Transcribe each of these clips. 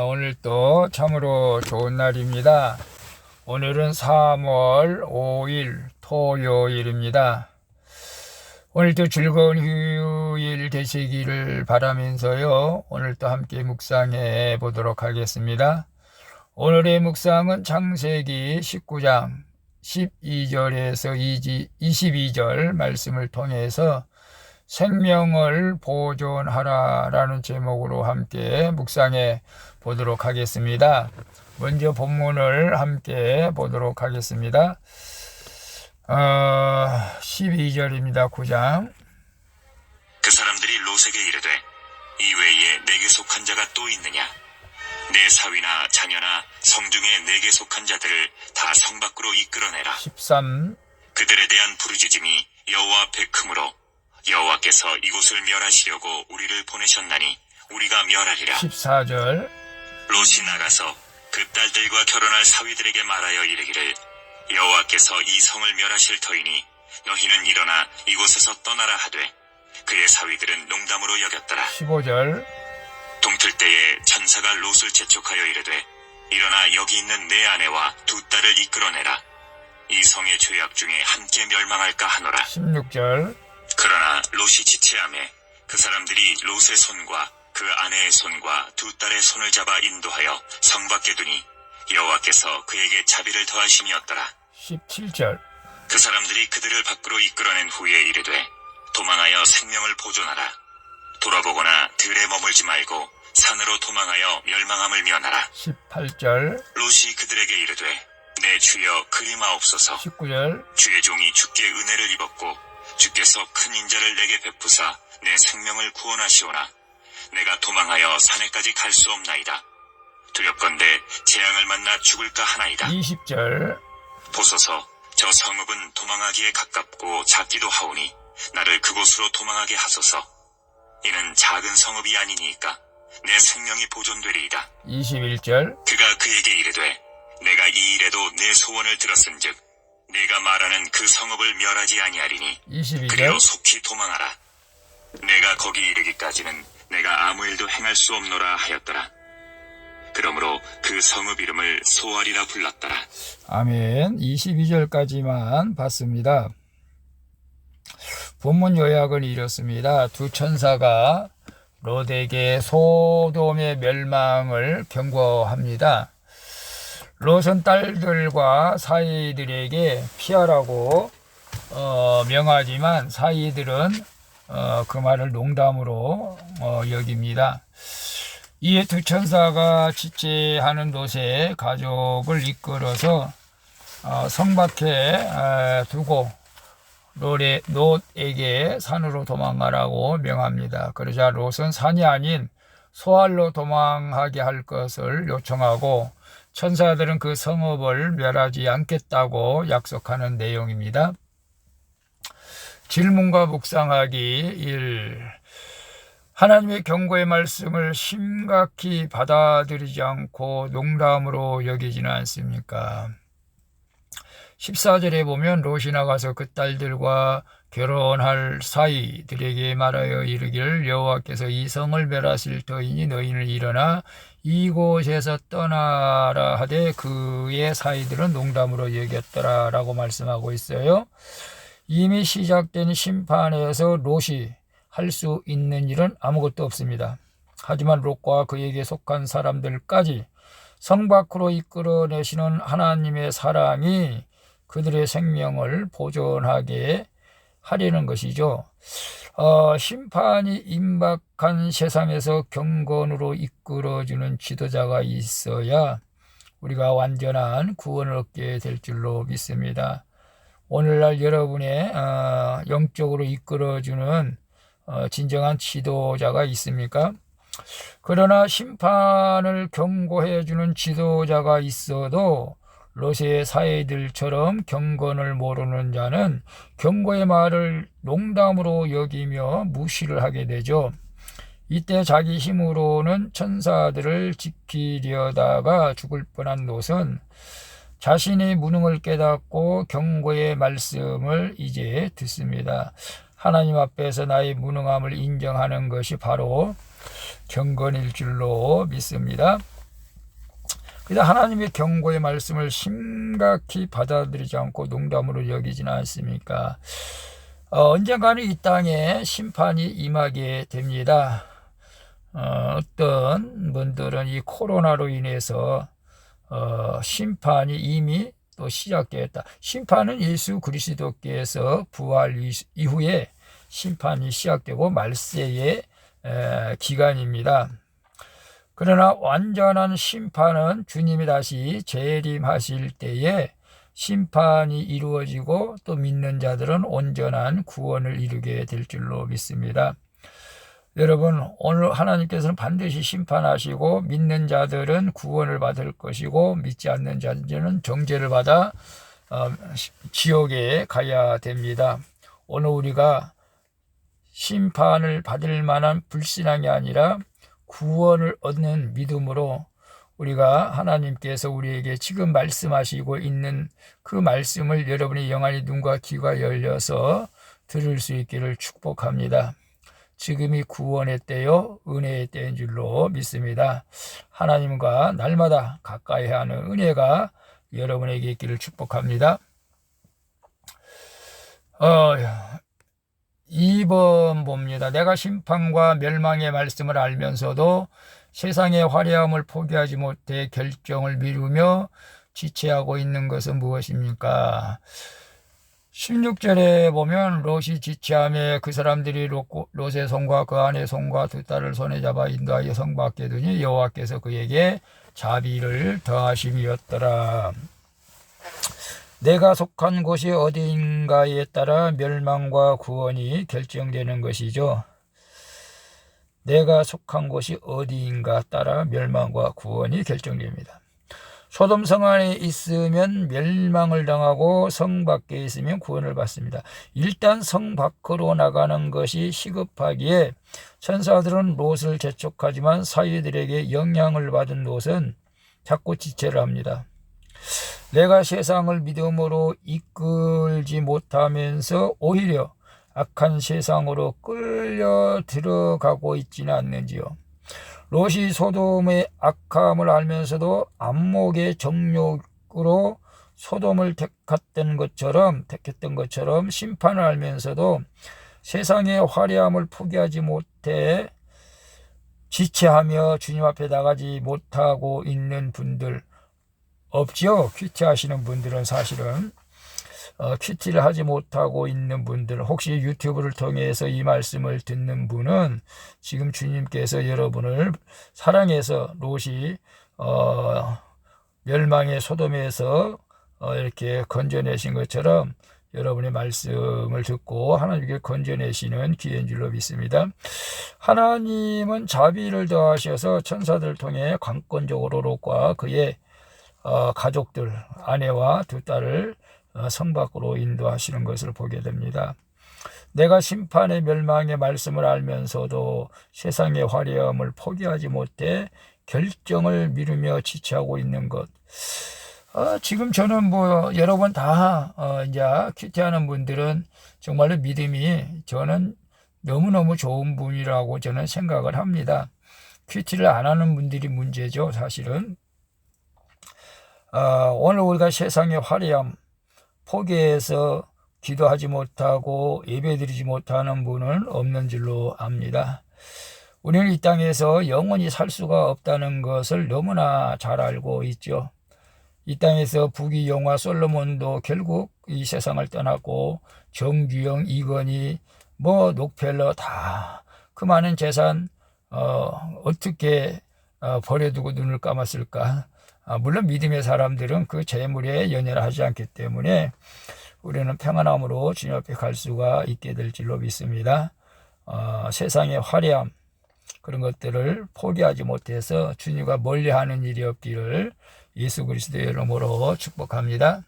오늘 또 참으로 좋은 날입니다. 오늘은 3월 5일 토요일입니다. 오늘도 즐거운 휴일 되시기를 바라면서요. 오늘도 함께 묵상해 보도록 하겠습니다. 오늘의 묵상은 창세기 19장 12절에서 22절 말씀을 통해서 생명을 보존하라 라는 제목으로 함께 묵상해 보도록 하겠습니다. 먼저 본문을 함께 보도록 하겠습니다. 12절입니다. 9장. 그 사람들이 롯에게 이르되 이외에 내게 속한 자가 또 있느냐? 내 사위나 자녀나 성중에 내게 속한 자들을 다 성 밖으로 이끌어내라. 13. 그들에 대한 부르짖음이 여호와 앞에 크므로 여호와께서 이곳을 멸하시려고 우리를 보내셨나니 우리가 멸하리라. 14절. 롯이 나가서 그 딸들과 결혼할 사위들에게 말하여 이르기를 여호와께서 이 성을 멸하실 터이니 너희는 일어나 이곳에서 떠나라 하되 그의 사위들은 농담으로 여겼더라. 15절. 동틀 때에 천사가 롯을 재촉하여 이르되 일어나 여기 있는 내 아내와 두 딸을 이끌어내라. 이 성의 죄악 중에 함께 멸망할까 하노라. 16절. 그러나 롯이 지체하매 그 사람들이 롯의 손과 그 아내의 손과 두 딸의 손을 잡아 인도하여 성 밖에 두니 여호와께서 그에게 자비를 더하심이었더라. 17절. 그 사람들이 그들을 밖으로 이끌어낸 후에 이르되 도망하여 생명을 보존하라. 돌아보거나 들에 머물지 말고 산으로 도망하여 멸망함을 면하라. 18절. 롯이 그들에게 이르되 내 주여 그리마옵소서. 19절. 주의 종이 주께 은혜를 입었고 주께서 큰 인자를 내게 베푸사 내 생명을 구원하시오나 내가 도망하여 산에까지 갈 수 없나이다. 두렵건대 재앙을 만나 죽을까 하나이다. 20절. 보소서 저 성읍은 도망하기에 가깝고 작기도 하오니 나를 그곳으로 도망하게 하소서. 이는 작은 성읍이 아니니까 내 생명이 보존되리이다. 21절. 그가 그에게 이르되 내가 이 일에도 내 소원을 들었은즉 내가 말하는 그 성읍을 멸하지 아니하리니 22절. 그리로 속히 도망하라. 내가 거기 이르기까지는 내가 아무 일도 행할 수 없노라 하였더라. 그러므로 그 성읍 이름을 소알이라 불렀더라. 아멘. 22절까지만 봤습니다. 본문 요약은 이렇습니다. 두 천사가 롯에게 소돔의 멸망을 경고합니다. 롯은 딸들과 사위들에게 피하라고 명하지만 사위들은 그 말을 농담으로 여깁니다. 이에 두 천사가 지체하는 롯의 가족을 이끌어서 성 밖에 두고 롯에게 산으로 도망가라고 명합니다. 그러자 롯은 산이 아닌 소알로 도망하게 할 것을 요청하고 천사들은 그 성읍을 멸하지 않겠다고 약속하는 내용입니다. 질문과 묵상하기 1. 하나님의 경고의 말씀을 심각히 받아들이지 않고 농담으로 여기지는 않습니까? 14절에 보면 롯이 나가서 그 딸들과 결혼할 사위들에게 말하여 이르기를 여호와께서 이 성을 멸하실 터이니 너희는 일어나 이곳에서 떠나라 하되 그의 사위들은 농담으로 여겼더라 라고 말씀하고 있어요. 이미 시작된 심판에서 롯이 할 수 있는 일은 아무것도 없습니다. 하지만 롯과 그에게 속한 사람들까지 성 밖으로 이끌어내시는 하나님의 사랑이 그들의 생명을 보존하게 하려는 것이죠. 심판이 임박한 세상에서 경건으로 이끌어주는 지도자가 있어야 우리가 완전한 구원을 얻게 될 줄로 믿습니다. 오늘날 여러분의 영적으로 이끌어주는 진정한 지도자가 있습니까? 그러나 심판을 경고해주는 지도자가 있어도 롯의 사위들처럼 경건을 모르는 자는 경고의 말을 농담으로 여기며 무시를 하게 되죠. 이때 자기 힘으로는 천사들을 지키려다가 죽을 뻔한 롯은 자신의 무능을 깨닫고 경고의 말씀을 이제 듣습니다. 하나님 앞에서 나의 무능함을 인정하는 것이 바로 경건일 줄로 믿습니다. 그래서 하나님의 경고의 말씀을 심각히 받아들이지 않고 농담으로 여기지는 않습니까? 언젠가는 이 땅에 심판이 임하게 됩니다. 어떤 분들은 이 코로나로 인해서 심판이 이미 또 시작되었다. 심판은 예수 그리스도께서 부활 이후에 심판이 시작되고 말세의 기간입니다. 그러나 완전한 심판은 주님이 다시 재림하실 때에 심판이 이루어지고 또 믿는 자들은 온전한 구원을 이루게 될 줄로 믿습니다. 여러분, 오늘 하나님께서는 반드시 심판하시고 믿는 자들은 구원을 받을 것이고 믿지 않는 자들은 정죄를 받아 지옥에 가야 됩니다. 오늘 우리가 심판을 받을 만한 불신앙이 아니라 구원을 얻는 믿음으로 우리가 하나님께서 우리에게 지금 말씀하시고 있는 그 말씀을 여러분의 영안의 눈과 귀가 열려서 들을 수 있기를 축복합니다. 지금이 구원의 때요 은혜의 때인 줄로 믿습니다. 하나님과 날마다 가까이 하는 은혜가 여러분에게 있기를 축복합니다. 2번 봅니다. 내가 심판과 멸망의 말씀을 알면서도 세상의 화려함을 포기하지 못해 결정을 미루며 지체하고 있는 것은 무엇입니까? 16절에 보면 롯이 지체함에 그 사람들이 롯의 손과 그 아내 손과 두 딸을 손에 잡아 인도하여 성 밖에 두니 여호와께서 그에게 자비를 더하심이었더라. 내가 속한 곳이 어디인가에 따라 멸망과 구원이 결정되는 것이죠. 내가 속한 곳이 어디인가 따라 멸망과 구원이 결정됩니다. 소돔 성 안에 있으면 멸망을 당하고 성 밖에 있으면 구원을 받습니다. 일단 성 밖으로 나가는 것이 시급하기에 천사들은 롯을 재촉하지만 사위들에게 영향을 받은 롯은 자꾸 지체를 합니다. 내가 세상을 믿음으로 이끌지 못하면서 오히려 악한 세상으로 끌려 들어가고 있지는 않는지요. 롯이 소돔의 악함을 알면서도 안목의 정욕으로 소돔을 택했던 것처럼 심판을 알면서도 세상의 화려함을 포기하지 못해 지체하며 주님 앞에 나가지 못하고 있는 분들 없죠. 큐티하시는 분들은 사실은 큐티를 하지 못하고 있는 분들, 혹시 유튜브를 통해서 이 말씀을 듣는 분은 지금 주님께서 여러분을 사랑해서 롯이 멸망의 소돔에서 이렇게 건져내신 것처럼 여러분의 말씀을 듣고 하나님께 건져내시는 기회인 줄로 믿습니다. 하나님은 자비를 더하셔서 천사들을 통해 관건적으로 롯과 그의 가족들, 아내와 두 딸을 성 밖으로 인도하시는 것을 보게 됩니다. 내가 심판의 멸망의 말씀을 알면서도 세상의 화려함을 포기하지 못해 결정을 미루며 지체하고 있는 것. 지금 저는 여러분 다 이제 큐티하는 분들은 정말로 믿음이 저는 너무너무 좋은 분이라고 저는 생각을 합니다. 큐티를 안 하는 분들이 문제죠, 사실은. 오늘 우리가 세상의 화려함 포기해서 기도하지 못하고 예배드리지 못하는 분은 없는 줄로 압니다. 우리는 이 땅에서 영원히 살 수가 없다는 것을 너무나 잘 알고 있죠. 이 땅에서 부귀영화 솔로몬도 결국 이 세상을 떠났고 정규영, 이건희, 록펠러 다 그 많은 재산 어떻게 버려두고 눈을 감았을까? 물론 믿음의 사람들은 그 재물에 연연을 하지 않기 때문에 우리는 평안함으로 주님 앞에 갈 수가 있게 될 줄로 믿습니다. 세상의 화려함 그런 것들을 포기하지 못해서 주님과 멀리하는 일이 없기를 예수 그리스도의 이름으로 축복합니다.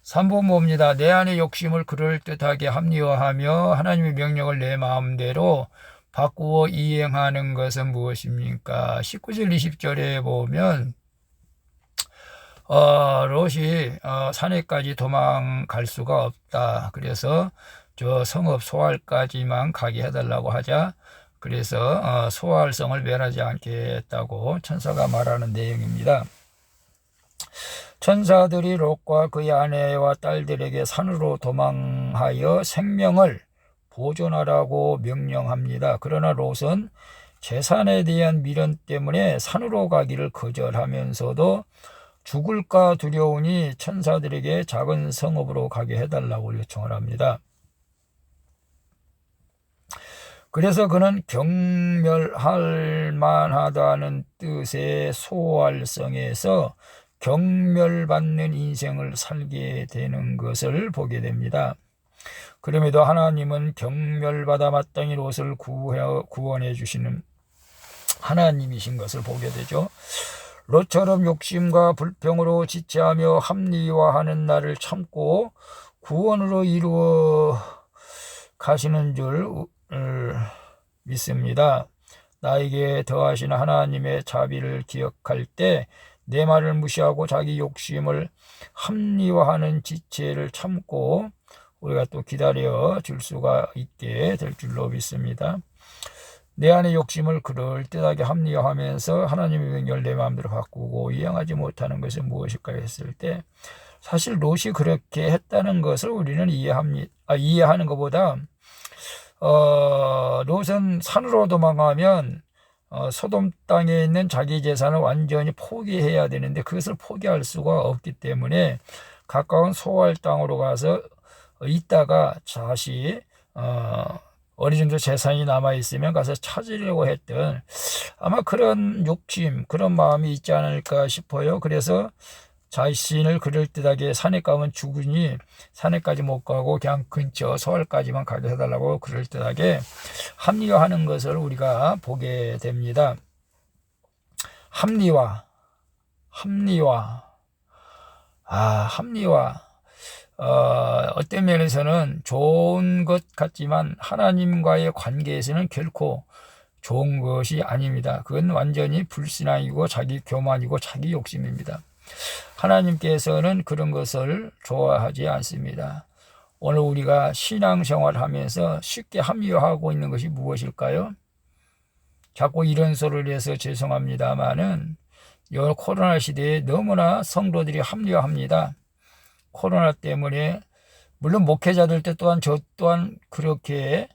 3번 봅니다. 내 안의 욕심을 그럴듯하게 합리화하며 하나님의 명령을 내 마음대로 바꾸어 이행하는 것은 무엇입니까? 19절 20절에 보면 롯이 산에까지 도망갈 수가 없다. 그래서 저 성읍 소알까지만 가게 해달라고 하자 그래서 소활성을 멸하지 않겠다고 천사가 말하는 내용입니다. 천사들이 롯과 그의 아내와 딸들에게 산으로 도망하여 생명을 보존하라고 명령합니다. 그러나 롯은 재산에 대한 미련 때문에 산으로 가기를 거절하면서도 죽을까 두려우니 천사들에게 작은 성읍으로 가게 해달라고 요청을 합니다. 그래서 그는 경멸할 만하다는 뜻의 소활성에서 경멸받는 인생을 살게 되는 것을 보게 됩니다. 그럼에도 하나님은 경멸받아 마땅히 롯을 구원해 주시는 하나님이신 것을 보게 되죠. 롯처럼 욕심과 불평으로 지체하며 합리화하는 나를 참고 구원으로 이루어 가시는 줄 믿습니다. 나에게 더하시는 하나님의 자비를 기억할 때 내 말을 무시하고 자기 욕심을 합리화하는 지체를 참고 우리가 또 기다려 줄 수가 있게 될 줄로 믿습니다. 내 안의 욕심을 그럴듯하게 합리화하면서 하나님의 명령을 내 마음대로 바꾸고 이행하지 못하는 것은 무엇일까 했을 때 사실 롯이 그렇게 했다는 것을 우리는 이해하는 것보다 롯은 산으로 도망가면 소돔 땅에 있는 자기 재산을 완전히 포기해야 되는데 그것을 포기할 수가 없기 때문에 가까운 소활 땅으로 가서 있다가 다시 어느 정도 재산이 남아있으면 가서 찾으려고 했던 아마 그런 욕심, 그런 마음이 있지 않을까 싶어요. 그래서 자신을 그럴듯하게 산에 가면 죽으니 산에까지 못 가고 그냥 근처 서울까지만 가게 해달라고 그럴듯하게 합리화하는 것을 우리가 보게 됩니다. 합리화. 어떤 면에서는 좋은 것 같지만 하나님과의 관계에서는 결코 좋은 것이 아닙니다. 그건 완전히 불신앙이고 자기 교만이고 자기 욕심입니다. 하나님께서는 그런 것을 좋아하지 않습니다. 오늘 우리가 신앙생활을 하면서 쉽게 합리화하고 있는 것이 무엇일까요? 자꾸 이런 소리를 해서 죄송합니다마는 이 코로나 시대에 너무나 성도들이 합리화합니다. 코로나 때문에 물론 목회자들 때 또한 저 또한 그렇게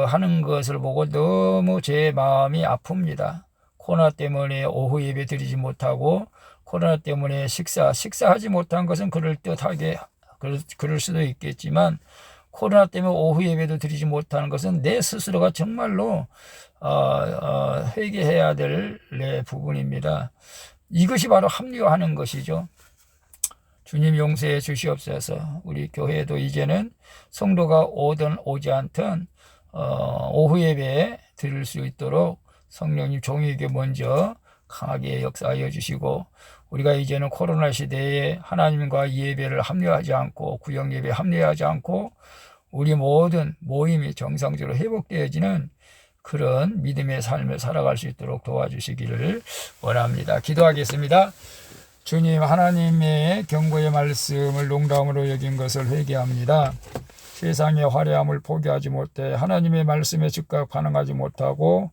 하는 것을 보고 너무 제 마음이 아픕니다. 코로나 때문에 오후 예배 드리지 못하고 코로나 때문에 식사하지 못한 것은 그럴듯하게 그럴 수도 있겠지만 코로나 때문에 오후 예배도 드리지 못하는 것은 내 스스로가 정말로 회개해야 될 내 부분입니다. 이것이 바로 합리화하는 것이죠. 주님 용서해 주시옵소서. 우리 교회도 이제는 성도가 오든 오지 않든 오후 예배에 드릴 수 있도록 성령님 종에게 먼저 강하게 역사하여 주시고 우리가 이제는 코로나 시대에 하나님과 예배를 합리화하지 않고 구역 예배 합리화하지 않고 우리 모든 모임이 정상적으로 회복되어지는 그런 믿음의 삶을 살아갈 수 있도록 도와주시기를 원합니다. 기도하겠습니다. 주님, 하나님의 경고의 말씀을 농담으로 여긴 것을 회개합니다. 세상의 화려함을 포기하지 못해 하나님의 말씀에 즉각 반응하지 못하고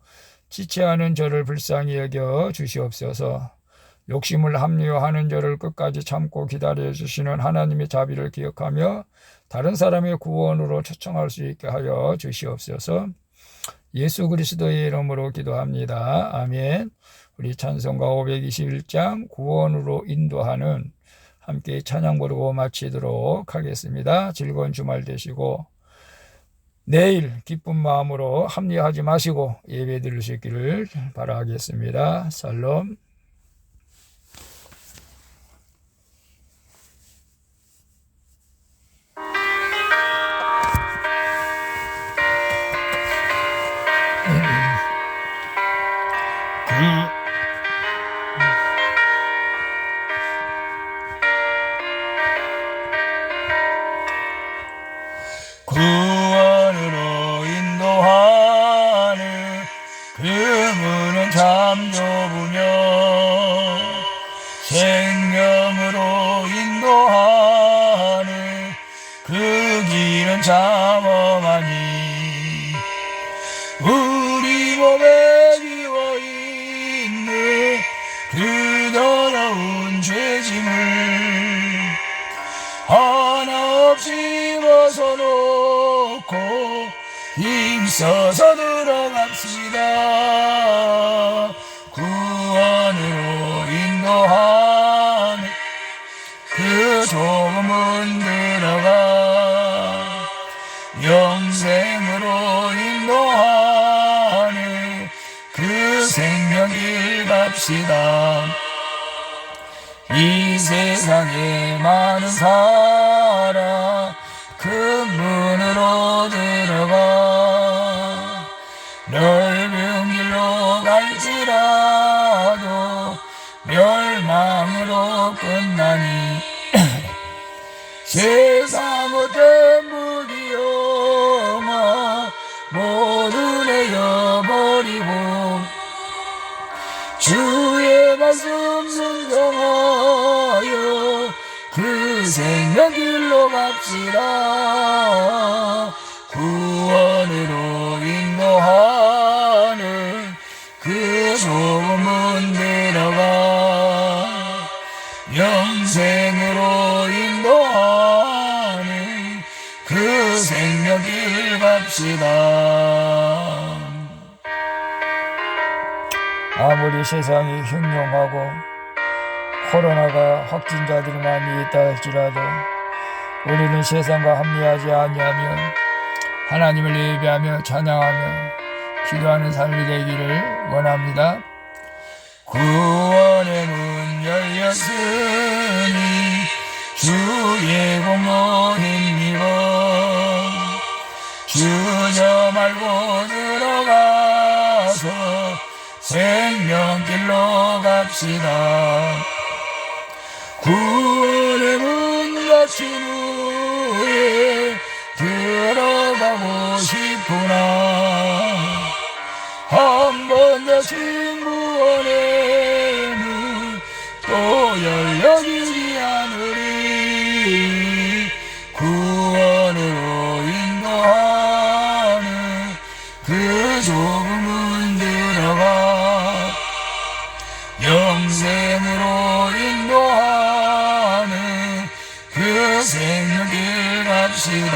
지체하는 저를 불쌍히 여겨 주시옵소서. 욕심을 합리화하는 저를 끝까지 참고 기다려 주시는 하나님의 자비를 기억하며 다른 사람의 구원으로 초청할 수 있게 하여 주시옵소서. 예수 그리스도의 이름으로 기도합니다. 아멘. 우리 찬송가 521장 구원으로 인도하는 함께 찬양 부르고 마치도록 하겠습니다. 즐거운 주말 되시고 내일 기쁜 마음으로 합리화하지 마시고 예배 드릴 수 있기를 바라겠습니다. 살롬. 구원으로 인도하는 그분은 참 좁으며 생명으로 인도하는 그 길은 참 험하니 벗어놓고 힘써서 들어갑시다. 구원으로 인도하는 그 좁은 문 들어가 영생으로 인도하는 그 생명길 갑시다. 이 세상에 많은 사람 그 문으로 들어가 넓은 길로 갈지라도 멸망으로 끝나니 세상 어떤 무기여마 모두 내어버리고 주의 말씀 순종하여 그 생명길로 갑시다. 구원으로 인도하는 그 좁은 문 들어가 영생으로 인도하는 그 생명길 갑시다. 아무리 세상이 흉흉하고 코로나가 확진자들이 많이 있다 할지라도 우리는 세상과 합리하지 아니하며 하나님을 예배하며 찬양하며 기도하는 삶이 되기를 원합니다. 구원의 문 열렸으니 주의 공로 힘입어 주저 말고 들어가서 생명길로 갑시다. 구원의 문 닫힌 후에 들어가고 싶구나. 한 번 닫힌 구원의 문 또 열려지지 않으리. 구원으로 인도하는 그 좁은 문 들어가 영생으로 인도하는 그 생명길 갑시다.